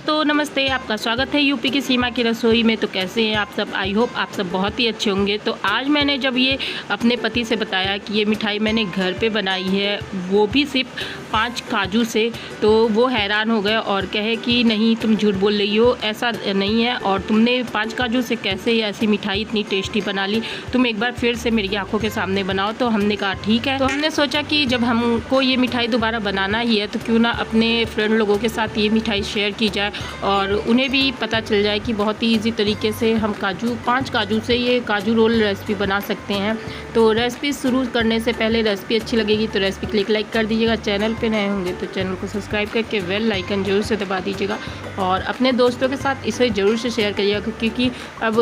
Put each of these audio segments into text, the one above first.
दोस्तों नमस्ते, आपका स्वागत है यूपी की सीमा की रसोई में। तो कैसे हैं आप सब? आई होप आप सब बहुत ही अच्छे होंगे। तो आज मैंने जब ये अपने पति से बताया कि ये मिठाई मैंने घर पे बनाई है, वो भी सिर्फ 5 काजू से, तो वो हैरान हो गए और कहे कि नहीं तुम झूठ बोल रही हो, ऐसा नहीं है, और तुमने 5 काजू से कैसे ऐसी मिठाई इतनी टेस्टी बना ली, तुम एक बार फिर से मेरी आंखों के सामने बनाओ। तो हमने कहा ठीक है। तो हमने सोचा कि जब हमको ये मिठाई दोबारा बनाना ही है तो क्यों ना अपने फ्रेंड लोगों के साथ ये मिठाई शेयर की जाए और उन्हें भी पता चल जाए कि बहुत ही इजी तरीके से हम 5 काजू से ये काजू रोल रेसिपी बना सकते हैं। तो रेसिपी शुरू करने से पहले रेसिपी अच्छी लगेगी तो रेसिपी क्लिक लाइक कर दीजिएगा। चैनल पे नए होंगे तो चैनल को सब्सक्राइब करके बेल आइकन जरूर से दबा दीजिएगा और अपने दोस्तों के साथ इसे ज़रूर से शेयर करिएगा, क्योंकि अब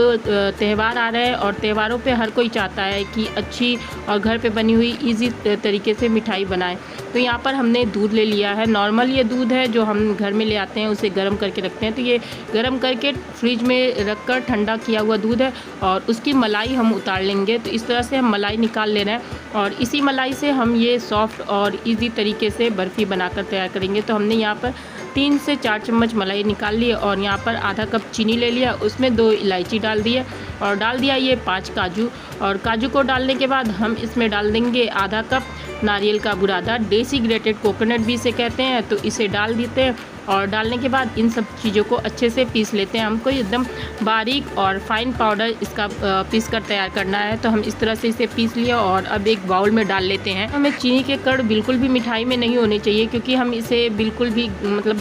त्यौहार आ रहे हैं और त्योहारों पे हर कोई चाहता है कि अच्छी और घर पे बनी हुई इजी तरीके से मिठाई बनाएं। तो यहाँ पर हमने दूध ले लिया है। नॉर्मल ये दूध है जो हम घर में ले आते हैं, उसे गर्म करके रखते हैं। तो ये गर्म करके फ्रिज में रखकर ठंडा किया हुआ दूध है और उसकी मलाई हम उतार लेंगे। तो इस तरह से हम मलाई निकाल ले रहे हैं और इसी मलाई से हम ये सॉफ्ट और इजी तरीके से बर्फ़ी बनाकर तैयार करेंगे। तो हमने यहाँ पर 3 से 4 चम्मच मलाई निकाल ली और यहाँ पर आधा कप चीनी ले लिया, उसमें 2 इलायची डाल दी है और डाल दिया ये 5 काजू। और काजू को डालने के बाद हम इसमें डाल देंगे आधा कप नारियल का बुरादा, देसी ग्रेटेड कोकोनट भी इसे कहते हैं। तो इसे डाल देते हैं और डालने के बाद इन सब चीज़ों को अच्छे से पीस लेते हैं। हमको एकदम बारीक और फाइन पाउडर इसका पीस कर तैयार करना है। तो हम इस तरह से इसे पीस लिया और अब एक बाउल में डाल लेते हैं। हमें चीनी के कण बिल्कुल भी मिठाई में नहीं होने चाहिए, क्योंकि हम इसे बिल्कुल भी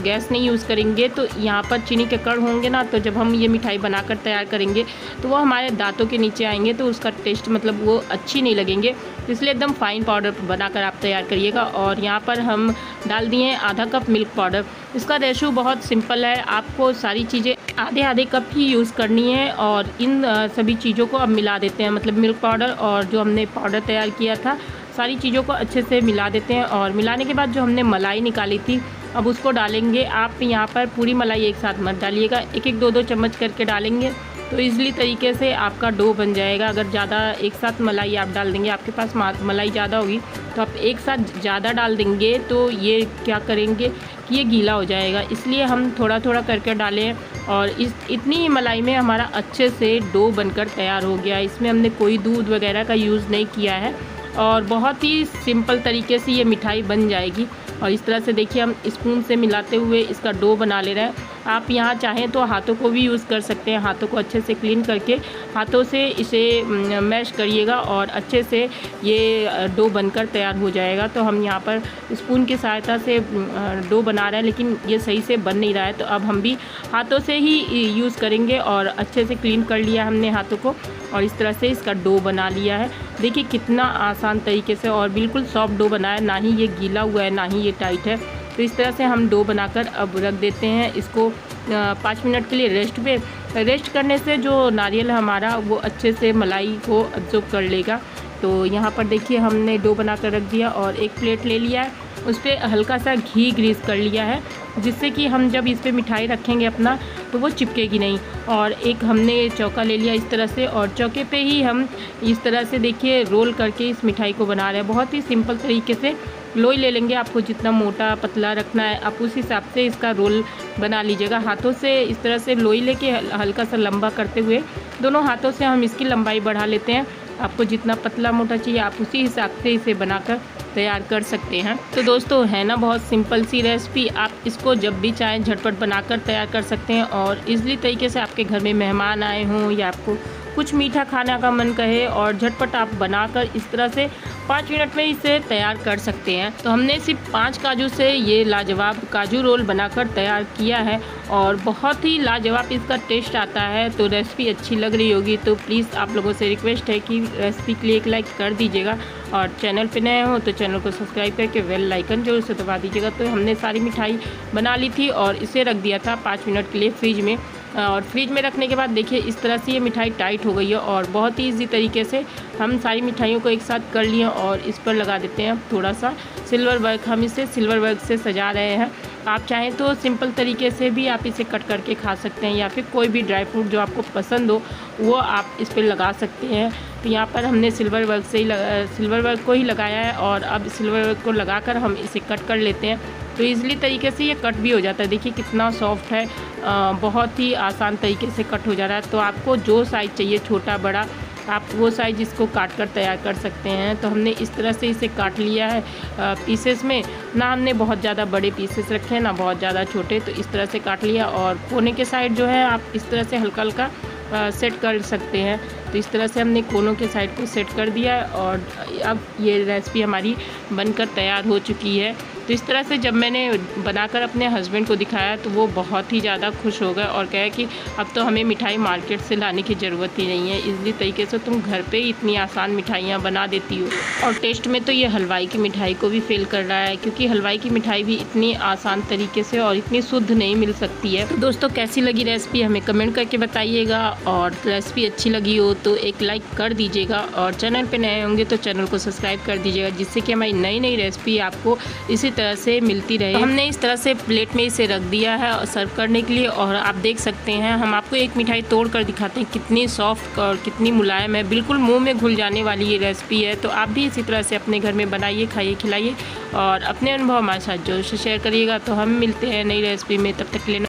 गैस नहीं यूज़ करेंगे। तो यहाँ पर चीनी के कण होंगे ना, तो जब हम ये मिठाई बनाकर तैयार करेंगे तो वो हमारे दांतों के नीचे आएंगे, तो उसका टेस्ट वो अच्छी नहीं लगेंगे। इसलिए एकदम फाइन पाउडर बनाकर आप तैयार करिएगा। और यहाँ पर हम डाल दिए आधा कप मिल्क पाउडर। इसका रेशो बहुत सिंपल है, आपको सारी चीज़ें आधे आधे कप ही यूज़ करनी है। और इन सभी चीज़ों को अब मिला देते हैं, मिल्क पाउडर और जो हमने पाउडर तैयार किया था, सारी चीज़ों को अच्छे से मिला देते हैं। और मिलाने के बाद जो हमने मलाई निकाली थी अब उसको डालेंगे। आप यहाँ पर पूरी मलाई एक साथ मत डालिएगा, 1-1, 2-2 चम्मच करके डालेंगे तो इजली तरीके से आपका डो बन जाएगा। अगर ज़्यादा एक साथ मलाई आप डाल देंगे, आपके पास मलाई ज़्यादा होगी तो आप एक साथ ज़्यादा डाल देंगे तो ये क्या करेंगे कि ये गीला हो जाएगा। इसलिए हम थोड़ा थोड़ा करके डालें और इतनी ही मलाई में हमारा अच्छे से डो बनकर तैयार हो गया। इसमें हमने कोई दूध वगैरह का यूज़ नहीं किया है और बहुत ही सिंपल तरीके से ये मिठाई बन जाएगी। और इस तरह से देखिए हम स्पून से मिलाते हुए इसका डो बना ले रहे हैं। आप यहाँ चाहें तो हाथों को भी यूज़ कर सकते हैं। हाथों को अच्छे से क्लीन करके हाथों से इसे मैश करिएगा और अच्छे से ये डो बनकर तैयार हो जाएगा। तो हम यहाँ पर स्पून की सहायता से डो बना रहे हैं, लेकिन ये सही से बन नहीं रहा है, तो अब हम भी हाथों से ही यूज़ करेंगे। और अच्छे से क्लीन कर लिया हमने हाथों को और इस तरह से इसका डो बना लिया है। देखिए कितना आसान तरीके से और बिल्कुल सॉफ्ट डो बना है, ना ही ये गीला हुआ है ना ही ये टाइट है। तो इस तरह से हम डो बनाकर अब रख देते हैं इसको 5 मिनट के लिए रेस्ट करने से जो नारियल हमारा वो अच्छे से मलाई को अब्जॉर्ब कर लेगा। तो यहाँ पर देखिए हमने डो बनाकर रख दिया और एक प्लेट ले लिया है, उस पर हल्का सा घी ग्रीस कर लिया है, जिससे कि हम जब इस पर मिठाई रखेंगे अपना तो वो चिपकेगी नहीं। और एक हमने चौका ले लिया इस तरह से और चौके पे ही हम इस तरह से देखिए रोल करके इस मिठाई को बना रहे हैं। बहुत ही सिंपल तरीके से लोई ले लेंगे, आपको जितना मोटा पतला रखना है आप उस हिसाब से इसका रोल बना लीजिएगा। हाथों से इस तरह से लोई लेके हल्का सा लंबा करते हुए दोनों हाथों से हम इसकी लंबाई बढ़ा लेते हैं। आपको जितना पतला मोटा चाहिए आप उसी हिसाब से इसे बनाकर तैयार कर सकते हैं। तो दोस्तों है ना बहुत सिंपल सी रेसिपी, आप इसको जब भी चाहें झटपट बनाकर तैयार कर सकते हैं। और इजली तरीके से आपके घर में मेहमान आए हों या आपको कुछ मीठा खाने का मन कहे और झटपट आप बनाकर इस तरह से 5 मिनट में इसे तैयार कर सकते हैं। तो हमने सिर्फ 5 काजू से ये लाजवाब काजू रोल बनाकर तैयार किया है और बहुत ही लाजवाब इसका टेस्ट आता है। तो रेसिपी अच्छी लग रही होगी तो प्लीज़ आप लोगों से रिक्वेस्ट है कि रेसिपी के लिए एक लाइक कर दीजिएगा और चैनल पे नए हो तो चैनल को सब्सक्राइब करके बेल आइकन जरूर से दबा दीजिएगा। तो हमने सारी मिठाई बना ली थी और इसे रख दिया था 5 मिनट के लिए फ्रिज में। और फ्रिज में रखने के बाद देखिए इस तरह से ये मिठाई टाइट हो गई है और बहुत ही इजी तरीके से हम सारी मिठाइयों को एक साथ कर लिए और इस पर लगा देते हैं थोड़ा सा सिल्वर वर्क। हम इसे सिल्वर वर्क से सजा रहे हैं। आप चाहें तो सिंपल तरीके से भी आप इसे कट करके खा सकते हैं या फिर कोई भी ड्राई फ्रूट जो आपको पसंद हो वो आप इस पर लगा सकते हैं। तो यहाँ पर हमने सिल्वर वर्क को ही लगाया है और अब सिल्वर वर्क को लगाकर हम इसे कट कर लेते हैं। तो ईज़िली तरीके से ये कट भी हो जाता है। देखिए कितना सॉफ्ट है, बहुत ही आसान तरीके से कट हो जा रहा है। तो आपको जो साइज़ चाहिए, छोटा बड़ा, आप वो साइज़ इसको काट कर तैयार कर सकते हैं। तो हमने इस तरह से इसे काट लिया है पीसेस में। ना हमने बहुत ज़्यादा बड़े पीसेस रखे हैं, ना बहुत ज़्यादा छोटे। तो इस तरह से काट लिया, और कोने के साइड जो है आप इस तरह से हल्का हल्का सेट कर सकते हैं। तो इस तरह से हमने कोनों के साइड को सेट कर दिया है, और अब ये रेसिपी हमारी बनकर तैयार हो चुकी है। तो इस तरह से जब मैंने बनाकर अपने हस्बैंड को दिखाया तो वो बहुत ही ज़्यादा खुश हो गए और कहे कि अब तो हमें मिठाई मार्केट से लाने की ज़रूरत ही नहीं है, इजली तरीके से तुम घर पे ही इतनी आसान मिठाइयाँ बना देती हो। और टेस्ट में तो ये हलवाई की मिठाई को भी फेल कर रहा है, क्योंकि हलवाई की मिठाई भी इतनी आसान तरीके से और इतनी शुद्ध नहीं मिल सकती है। तो दोस्तों कैसी लगी रेसिपी हमें कमेंट करके बताइएगा, और रेसिपी अच्छी लगी हो तो एक लाइक कर दीजिएगा, और चैनल पे नए होंगे तो चैनल को सब्सक्राइब कर दीजिएगा, जिससे कि हमारी नई नई रेसिपी आपको इसी तरह से मिलती रहे। तो हमने इस तरह से प्लेट में इसे रख दिया है और सर्व करने के लिए। और आप देख सकते हैं, हम आपको एक मिठाई तोड़ कर दिखाते हैं कितनी सॉफ्ट और कितनी मुलायम है, बिल्कुल मुंह में घुल जाने वाली ये रेसिपी है। तो आप भी इसी तरह से अपने घर में बनाइए, खाइए, खिलाइए, और अपने अनुभव हमारे साथ जो शेयर करिएगा। तो हम मिलते हैं नई रेसिपी में, तब तक के लिए